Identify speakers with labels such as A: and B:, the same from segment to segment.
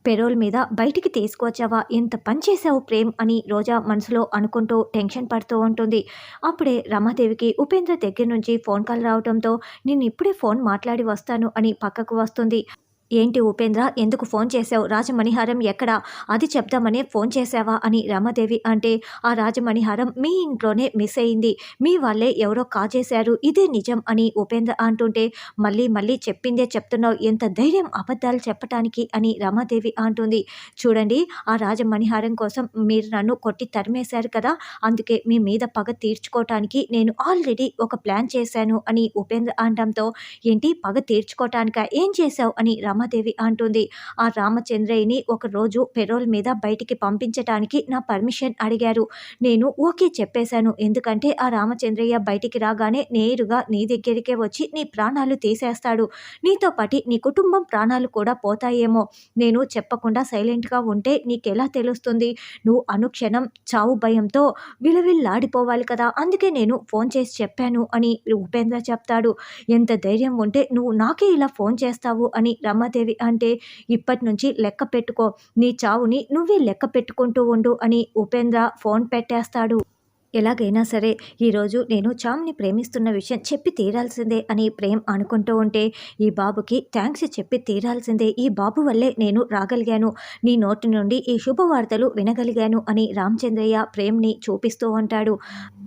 A: Payroll మీద బయటికి తీసుకువచ్చావా, ఎంత పని చేసావు ప్రేమ్ అని రోజా మనసులో అనుకుంటూ టెన్షన్ పడుతూ ఉంటుంది. అప్పుడే రమాదేవికి ఉపేంద్ర దగ్గర నుంచి ఫోన్ కాల్ రావడంతో నేను ఇప్పుడే ఫోన్ మాట్లాడి వస్తాను అని పక్కకు వస్తుంది. ఏంటి ఉపేంద్ర, ఎందుకు ఫోన్ చేశావు, రాజమణిహారం ఎక్కడా, అది చెప్దామనే ఫోన్ చేశావా అని రమాదేవి అంటే, ఆ రాజమణిహారం మీ ఇంట్లోనే మిస్ అయింది, మీ వాళ్ళే ఎవరో కాజేశారు, ఇదే నిజం అని ఉపేంద్ర అంటుంటే, మళ్ళీ మళ్ళీ చెప్పిందే చెప్తున్నావు, ఎంత ధైర్యం అబద్ధాలు చెప్పటానికి అని రమాదేవి అంటుంది. చూడండి, ఆ రాజమణిహారం కోసం మీరు నన్ను కొట్టి తరిమేశారు కదా, అందుకే మీ మీద పగ తీర్చుకోవటానికి నేను ఆల్రెడీ ఒక ప్లాన్ చేశాను అని ఉపేంద్ర అనడంతో, ఏంటి పగ తీర్చుకోవటానిక, ఏం చేశావు అని రమాదేవి అంటుంది. ఆ రామచంద్రయ్యని ఒకరోజు పెరోల్ మీద బయటికి పంపించటానికి నా పర్మిషన్ అడిగారు. నేను ఓకే చెప్పేశాను. ఎందుకంటే ఆ రామచంద్రయ్య బయటికి రాగానే నేరుగా నీ దగ్గరికే వచ్చి నీ ప్రాణాలు తీసేస్తాడు. నీతో పాటు నీ కుటుంబం ప్రాణాలు కూడా పోతాయేమో. నేను చెప్పకుండా సైలెంట్గా ఉంటే నీకెలా తెలుస్తుంది? నువ్వు అనుక్షణం చావు భయంతో విలవిల్లాడిపోవాలి కదా, అందుకే నేను ఫోన్ చేసి చెప్పాను అని ఉపేంద్ర చెప్తాడు. ఎంత ధైర్యం ఉంటే నువ్వు నాకే ఇలా ఫోన్ చేస్తావు అని రమాదేవి అంటే, ఇప్పటి నుంచి లెక్క పెట్టుకో, నీ చావుని నువ్వే లెక్క పెట్టుకుంటూ ఉండు అని ఉపేంద్ర ఫోన్ పెట్టేస్తాడు. ఎలాగైనా సరే ఈరోజు నేను చామ్ని ప్రేమిస్తున్న విషయం చెప్పి తీరాల్సిందే అని ప్రేమ్ అనుకుంటూ ఉంటే, ఈ బాబుకి థ్యాంక్స్ చెప్పి తీరాల్సిందే, ఈ బాబు వల్లే నేను రాగలిగాను, నీ నోటి నుండి ఈ శుభవార్తలు వినగలిగాను అని రామచంద్రయ్య ప్రేమ్ని చూపిస్తూ ఉంటాడు.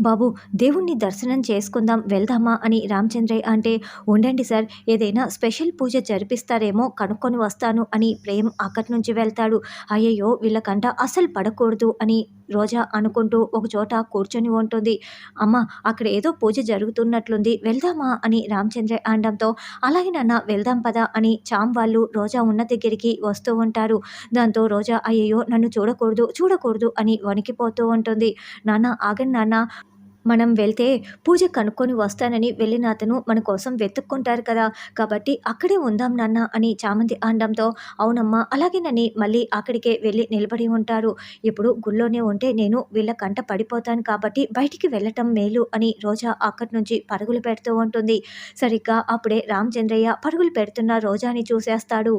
A: బాబు, దేవుణ్ణి దర్శనం చేసుకుందాం, వెళ్దామా అని రామచంద్రయ్య అంటే, ఉండండి సార్, ఏదైనా స్పెషల్ పూజ జరిపిస్తారేమో కనుక్కొని వస్తాను అని ప్రేమ్ అక్కడి నుంచి వెళ్తాడు. అయ్యయ్యో, వీళ్ళకంట అసలు పడకూడదు అని రోజా అనుకుంటూ ఒకచోట కూర్చొని ఉంటుంది. అమ్మ, అక్కడ ఏదో పూజ జరుగుతున్నట్లుంది, వెళ్దామా అని రామచంద్ర అనడంతో, అలాగే నాన్న వెళ్దాం పదా అని చామ్ వాళ్ళు రోజా ఉన్న దగ్గరికి వస్తూ ఉంటారు. దాంతో రోజా అయ్యయ్యో నన్ను చూడకూడదు చూడకూడదు అని వణికిపోతూ ఉంటుంది. నాన్న ఆగండి నాన్న, మనం వెళ్తే పూజ కనుక్కొని వస్తానని వెళ్ళిన అతను మన కోసం వెతుక్కుంటారు కదా, కాబట్టి అక్కడే ఉందాం నాన్న అని చామంతి అనడంతో, అవునమ్మా అలాగేనని మళ్ళీ అక్కడికే వెళ్ళి నిలబడి ఉంటారు. ఇప్పుడు గుళ్ళోనే ఉంటే నేను వీళ్ళ కంట పడిపోతాను, కాబట్టి బయటికి వెళ్ళటం మేలు అని రోజా అక్కడి నుంచి పరుగులు పెడుతూ ఉంటుంది. సరిగ్గా అప్పుడే రామచంద్రయ్య పరుగులు పెడుతున్న రోజాని చూసేస్తాడు.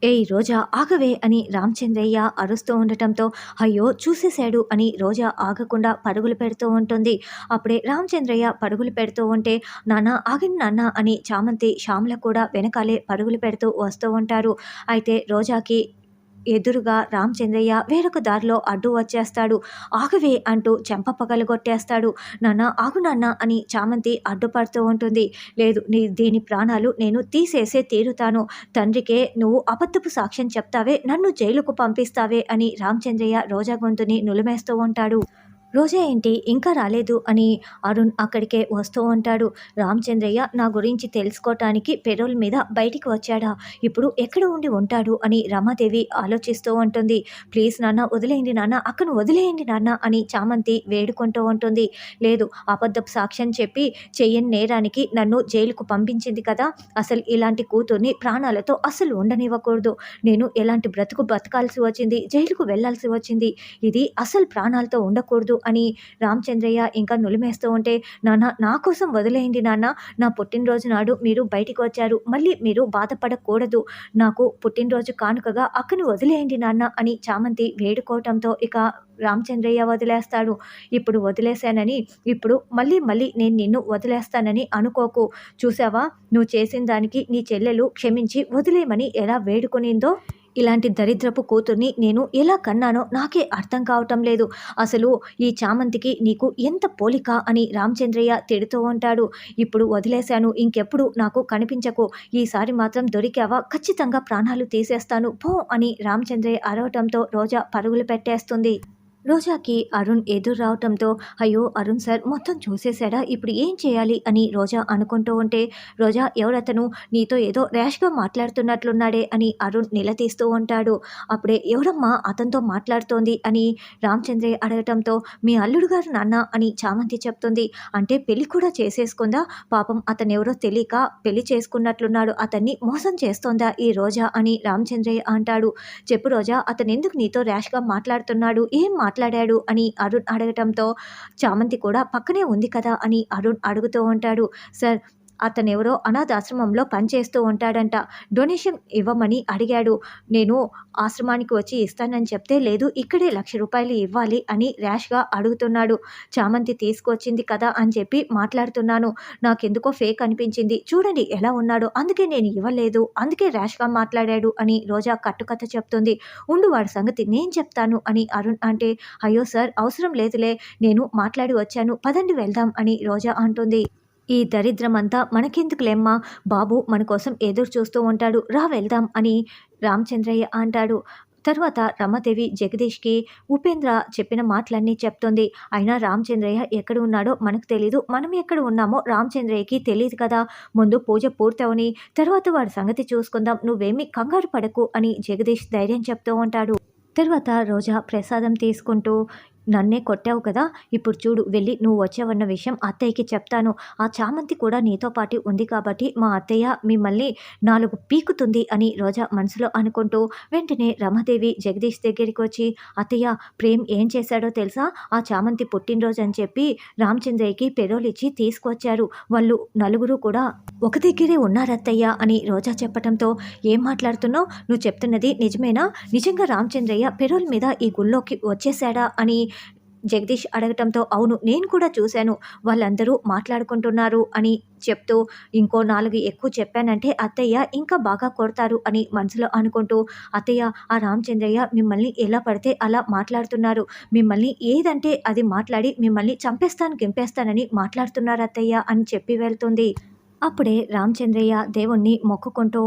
A: ఏయ్ రోజా, ఆగవే అని రామచంద్రయ్య అరుస్తూ ఉండటంతో, అయ్యో చూసేశాడు అని రోజా ఆగకుండా పరుగులు పెడుతూ ఉంటుంది. అప్పుడే రామచంద్రయ్య పరుగులు పెడుతూ ఉంటే, నాన్న ఆగండి నాన్న అని చామంతి శ్యామల కూడా వెనకాలే పరుగులు పెడుతూ వస్తూ ఉంటారు. అయితే రోజాకి ఎదురుగా రామచంద్రయ్య వేరొక దారిలో అడ్డు వచ్చేస్తాడు. ఆగవే అంటూ చెంప పగలగొట్టేస్తాడు. నాన్న ఆగు నాన్న అని చామంతి అడ్డుపడుతూ ఉంటుంది. లేదు, దీని ప్రాణాలు నేను తీసేసే తీరుతాను, తండ్రికే నువ్వు అబద్ధపు సాక్ష్యం చెప్తావే, నన్ను జైలుకు పంపిస్తావే అని రామచంద్రయ్య రోజా గొంతుని నులిమేస్తూ ఉంటాడు. రోజా ఏంటి ఇంకా రాలేదు అని అరుణ్ అక్కడికే వస్తూ ఉంటాడు. రామచంద్రయ్య నా గురించి తెలుసుకోవటానికి పెరోల్ మీద బయటికి వచ్చాడా, ఇప్పుడు ఎక్కడ ఉండి ఉంటాడు అని రమాదేవి ఆలోచిస్తూ ఉంటుంది. ప్లీజ్ నాన్న వదిలేయండి నాన్న, అక్కను వదిలేయండి నాన్న అని చామంతి వేడుకుంటూ ఉంటుంది. లేదు, అబద్ధపు సాక్ష్యం చెప్పి చెయ్యని నేరానికి నన్ను జైలుకు పంపించింది కదా, అసలు ఇలాంటి కూతుర్ని ప్రాణాలతో అస్సలు ఉండనివ్వకూడదు, నేను ఎలాంటి బ్రతుకు బతకాల్సి వచ్చింది, జైలుకు వెళ్లాల్సి వచ్చింది, ఇది అసలు ప్రాణాలతో ఉండకూడదు అని రామచంద్రయ్య ఇంకా నులిమేస్తూ ఉంటే, నాన్న నా కోసం వదిలేయండి నాన్న, నా పుట్టినరోజు నాడు మీరు బయటికి వచ్చారు, మళ్ళీ మీరు బాధపడకూడదు, నాకు పుట్టినరోజు కానుకగా అక్కను వదిలేయండి నాన్న అని చామంతి వేడుకోవటంతో ఇక రామచంద్రయ్య వదిలేస్తాడు. ఇప్పుడు వదిలేశానని ఇప్పుడు మళ్ళీ మళ్ళీ నేను నిన్ను వదిలేస్తానని అనుకోకు, చూసావా నువ్వు చేసిన దానికి నీ చెల్లెలు క్షమించి వదిలేయమని ఎలా వేడుకొనిందో, ఇలాంటి దరిద్రపు కూతుర్ని నేను ఎలా కన్నానో నాకే అర్థం కావటం లేదు, అసలు ఈ చామంతికి నీకు ఎంత పోలిక అని రామచంద్రయ్య తిడుతూ ఉంటాడు. ఇప్పుడు వదిలేశాను, ఇంకెప్పుడు నాకు కనిపించకు, ఈసారి మాత్రం దొరికావా ఖచ్చితంగా ప్రాణాలు తీసేస్తాను పో అని రామచంద్రయ్య అరవటంతో రోజా పరుగులు పెట్టేస్తుంది. రోజాకి అరుణ్ ఎదురు రావటంతో, అయ్యో అరుణ్ సార్ మొత్తం చూసేశాడా, ఇప్పుడు ఏం చేయాలి అని రోజా అనుకుంటూ ఉంటే, రోజా ఎవరతను, నీతో ఏదో ర్యాష్గా మాట్లాడుతున్నట్లున్నాడే అని అరుణ్ నిలదీస్తూ ఉంటాడు. అప్పుడే ఎవరమ్మా అతనితో మాట్లాడుతోంది అని రామచంద్రయ్య అడగటంతో, మీ అల్లుడు గారు నాన్న అని చామంతి చెప్తుంది. అంటే పెళ్లి కూడా చేసేసుకుందా, పాపం అతను ఎవరో తెలియక పెళ్లి చేసుకున్నట్లున్నాడు, అతన్ని మోసం చేస్తోందా ఈ రోజా అని రామచంద్రయ్య అంటాడు. చెప్పు రోజా, అతను ఎందుకు నీతో ర్యాష్గా మాట్లాడుతున్నాడు, ఏం మాట్లాడాడు అని అరుణ్ అడగటంతో, చామంతి కూడా పక్కనే ఉంది కదా అని అరుణ్ అడుగుతూ ఉంటాడు. సార్, అతనెవరో అనాథాశ్రమంలో పనిచేస్తూ ఉంటాడంట. డొనేషన్ ఇవ్వమని అడిగాడు. నేను ఆశ్రమానికి వచ్చి ఇస్తానని చెప్తే, లేదు ఇక్కడే ₹1,00,000 ఇవ్వాలి అని ర్యాష్‌గా అడుగుతున్నాడు. చామంతి తీసుకొచ్చింది కదా అని చెప్పి మాట్లాడుతున్నాను. నాకెందుకో ఫేక్ అనిపించింది. చూడండి ఎలా ఉన్నాడో, అందుకే నేను ఇవ్వలేదు. అందుకే ర్యాష్‌గా మాట్లాడాడు అని రోజా కట్టుకథ చెప్తుంది. ఉండు వాడి సంగతి నేను చెప్తాను అని అరుణ్ అంటే, అయ్యో సార్ అవసరం లేదులే, నేను మాట్లాడి వచ్చాను, పదండి వెళ్దాం అని రోజా అంటుంది. ఈ దరిద్రమంతా మనకెందుకులేమ్మా, బాబు మన కోసం ఎదురు చూస్తూ ఉంటాడు, రా వెళ్దాం అని రామచంద్రయ్య అంటాడు. తర్వాత రమాదేవి జగదీష్‌కి ఉపేంద్ర చెప్పిన మాటలన్నీ చెప్తుంది. అయినా రామచంద్రయ్య ఎక్కడ ఉన్నాడో మనకు తెలీదు. మనం ఎక్కడ ఉన్నామో రామచంద్రయ్యకి తెలీదు కదా. ముందు పూజ పూర్తవని, తర్వాత వాడి సంగతి చూసుకుందాం. నువ్వేమీ కంగారు పడకు అని జగదీష్ ధైర్యం చెప్తూ ఉంటాడు. తర్వాత రోజా ప్రసాదం తీసుకుంటూ, నన్నే కొట్టావు కదా, ఇప్పుడు చూడు వెళ్ళి నువ్వు వచ్చావన్న విషయం అత్తయ్యకి చెప్తాను. ఆ చామంతి కూడా నీతో పాటు ఉంది కాబట్టి మా అత్తయ్య మిమ్మల్ని 4 పీకుతుంది అని రోజా మనసులో అనుకుంటూ వెంటనే రమాదేవి జగదీష్ దగ్గరికి వచ్చి, అత్తయ్య ప్రేమ్ ఏం చేశాడో తెలుసా? ఆ చామంతి పుట్టినరోజు అని చెప్పి రామచంద్రయ్యకి పెరోలిచ్చి తీసుకొచ్చారు. వాళ్ళు నలుగురు కూడా ఒక దగ్గరే ఉన్నారత్తయ్య అని రోజా చెప్పటంతో, ఏం మాట్లాడుతున్నావు? నువ్వు చెప్తున్నది నిజమేనా? నిజంగా రామచంద్రయ్య పెరోల్ మీద ఈ గుళ్ళోకి వచ్చేసాడా అని జగదీష్ అడగటంతో, అవును నేను కూడా చూశాను, వాళ్ళందరూ మాట్లాడుకుంటున్నారు అని చెప్తూ, ఇంకో 4 ఎక్కువ చెప్పానంటే అత్తయ్య ఇంకా బాగా కొడతారు అని మనసులో అనుకుంటూ, అత్తయ్య ఆ రామచంద్రయ్య మిమ్మల్ని ఎలా పడితే అలా మాట్లాడుతున్నారు, మిమ్మల్ని ఏదంటే అది మాట్లాడి మిమ్మల్ని చంపేస్తాను గింపేస్తానని మాట్లాడుతున్నారు అత్తయ్య అని చెప్పి వెళ్తుంది. అప్పుడే రామచంద్రయ్య దేవుణ్ణి మొక్కుకుంటూ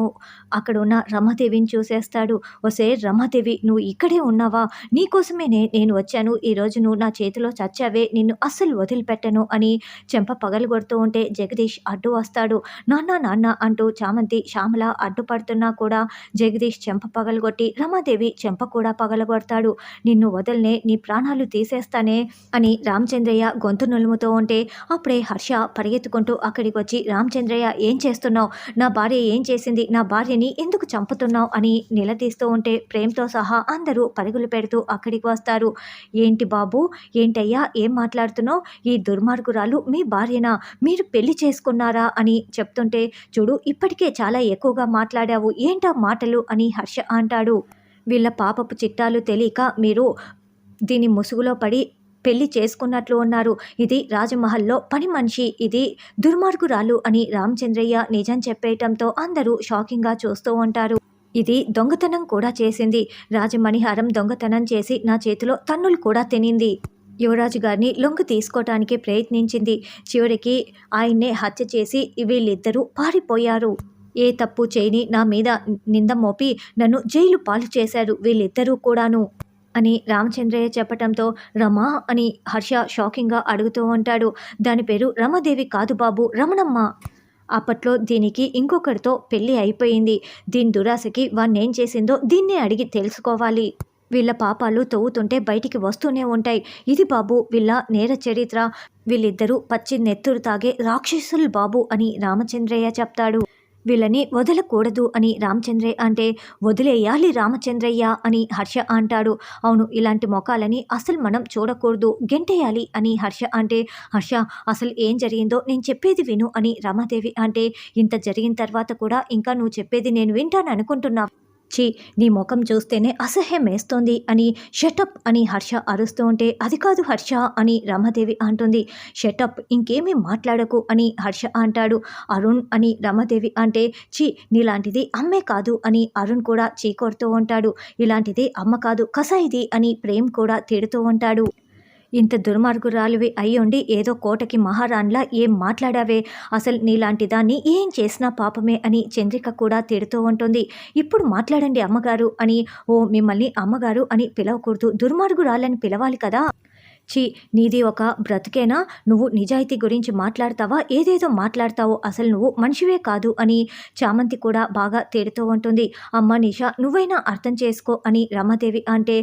A: అక్కడున్న రమాదేవిని చూసేస్తాడు. ఒసేయ్ రమాదేవి, నువ్వు ఇక్కడే ఉన్నావా? నీకోసమేనే నేను వచ్చాను. ఈరోజు నువ్వు నా చేతిలో చచ్చావే, నిన్ను అస్సలు వదిలిపెట్టను అని చెంప పగలగొడుతూ ఉంటే జగదీష్ అడ్డు వస్తాడు. నాన్న నాన్న అంటూ చామంతి శ్యామల అడ్డుపడుతున్నా కూడా జగదీష్ చెంప పగలగొట్టి రమాదేవి చెంప కూడా పగలగొడతాడు. నిన్ను వదలనే, నీ ప్రాణాలు తీసేస్తానే అని రామచంద్రయ్య గొంతు నులుముతూ ఉంటే అప్పుడే హర్ష పరిగెత్తుకుంటూ అక్కడికి వచ్చి, రామచంద్రయ్య ఏం చేస్తున్నావు? నా భార్య ఏం చేసింది? నా భార్యని ఎందుకు చంపుతున్నావు అని నిలదీస్తూ ఉంటే ప్రేమ్తో సహా అందరూ పరుగులు పెడుతూ అక్కడికి వస్తారు. ఏంటి బాబు, ఏంటయ్యా ఏం మాట్లాడుతున్నావు? ఈ దుర్మార్గురాలు మీ భార్యనా? మీరు పెళ్లి చేసుకున్నారా అని చెప్తుంటే, చూడు ఇప్పటికే చాలా ఎక్కువగా మాట్లాడావు, ఏంటా మాటలు అని హర్ష అంటాడు. వీళ్ళ పాపపు చిట్టాలు తెలియక మీరు దీని ముసుగులో పడి పెళ్లి చేసుకున్నట్లు ఉన్నారు. ఇది రాజమహల్లో పని మనిషి, ఇది దుర్మార్గురాలు అని రామచంద్రయ్య నిజం చెప్పేయటంతో అందరూ షాకింగ్గా చూస్తూ ఉంటారు. ఇది దొంగతనం కూడా చేసింది. రాజమణిహారం దొంగతనం చేసి నా చేతిలో తన్నులు కూడా తినింది. యువరాజు గారిని లొంగు తీసుకోవటానికి ప్రయత్నించింది. చివరికి ఆయన్నే హత్య చేసి వీళ్ళిద్దరూ పారిపోయారు. ఏ తప్పు చేయని నా మీద నింద మోపి నన్ను జైలు పాలు చేశారు వీళ్ళిద్దరూ కూడాను అని రామచంద్రయ్య చెప్పటంతో, రమా అని హర్ష షాకింగ్గా అడుగుతూ ఉంటాడు. దాని పేరు రమాదేవి కాదు బాబు, రమణమ్మ. అప్పట్లో దీనికి ఇంకొకరితో పెళ్ళి అయిపోయింది. దీని దురాశకి వాణ్ణేం చేసిందో దీన్నే అడిగి తెలుసుకోవాలి. వీళ్ళ పాపాలు తవ్వుతుంటే బయటికి వస్తూనే ఉంటాయి. ఇది బాబు వీళ్ళ నేర చరిత్ర. వీళ్ళిద్దరూ పచ్చి నెత్తురు తాగే రాక్షసులు బాబు అని రామచంద్రయ్య చెప్తాడు. వీళ్ళని వదలకూడదు అని రామచంద్రయ్య అంటే, వదిలేయాలి రామచంద్రయ్య అని హర్ష అంటాడు. అవును, ఇలాంటి మొఖాలని అసలు మనం చూడకూడదు, గెంటేయాలి అని హర్ష అంటే, హర్ష అసలు ఏం జరిగిందో నేను చెప్పేది విను అని రమాదేవి అంటే, ఇంత జరిగిన తర్వాత కూడా ఇంకా నువ్వు చెప్పేది నేను వింటాను అనుకుంటున్నావు? ఛీ, నీ ముఖం చూస్తేనే అసహ్యం వేస్తోంది అని షటప్ అని హర్ష అరుస్తూ ఉంటే, అది కాదు హర్ష అని రమాదేవి అంటుంది. షటప్, ఇంకేమీ మాట్లాడకు అని హర్ష అంటాడు. అరుణ్ అని రమాదేవి అంటే, ఛీ నీలాంటిది అమ్మే కాదు అని అరుణ్ కూడా చీకొడుతూ ఉంటాడు. ఇలాంటిది అమ్మ కాదు కసాయిది అని ప్రేమ్ కూడా తిడుతూ ఉంటాడు. ఇంత దుర్మార్గురాలివి అయ్యుండి ఏదో కోటకి మహారాణిలా ఏం మాట్లాడావే, అసలు నీలాంటి దాన్ని ఏం చేసినా పాపమే అని చంద్రిక కూడా తిడుతూ ఉంటుంది. ఇప్పుడు మాట్లాడండి అమ్మగారు అని, ఓ మిమ్మల్ని అమ్మగారు అని పిలవకూడదు, దుర్మార్గురాలని పిలవాలి కదా. ఛీ, నీది ఒక బ్రతికేనా? నువ్వు నిజాయితీ గురించి మాట్లాడతావా? ఏదేదో మాట్లాడతావో, అసలు నువ్వు మనిషివే కాదు అని చామంతి కూడా బాగా తిడుతూ ఉంటుంది. అమ్మ నిషా, నువ్వైనా అర్థం చేసుకో అని రమాదేవి అంటే,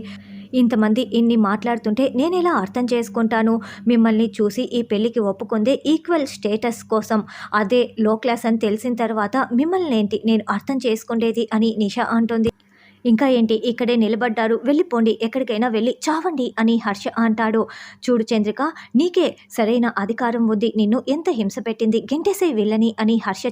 A: ఇంతమంది ఇన్ని మాట్లాడుతుంటే నేనెలా అర్థం చేసుకుంటాను? మిమ్మల్ని చూసి ఈ పెళ్ళికి ఒప్పుకుందే ఈక్వల్ స్టేటస్ కోసం, అదే లో క్లాస్ అని తెలిసిన తర్వాత మిమ్మల్ని ఏంటి నేను అర్థం చేసుకునేది అని నిషా అంటుంది. ఇంకా ఏంటి ఇక్కడే నిలబడ్డారు వెళ్ళిపోండి ఎక్కడికైనా వెళ్ళి చావండి అని హర్ష అంటాడు. చూడు చంద్రిక, నీకే సరైన అధికారం ఉంది, నిన్ను ఎంత హింస పెట్టింది, గెంటేసే వీళ్ళని అని హర్ష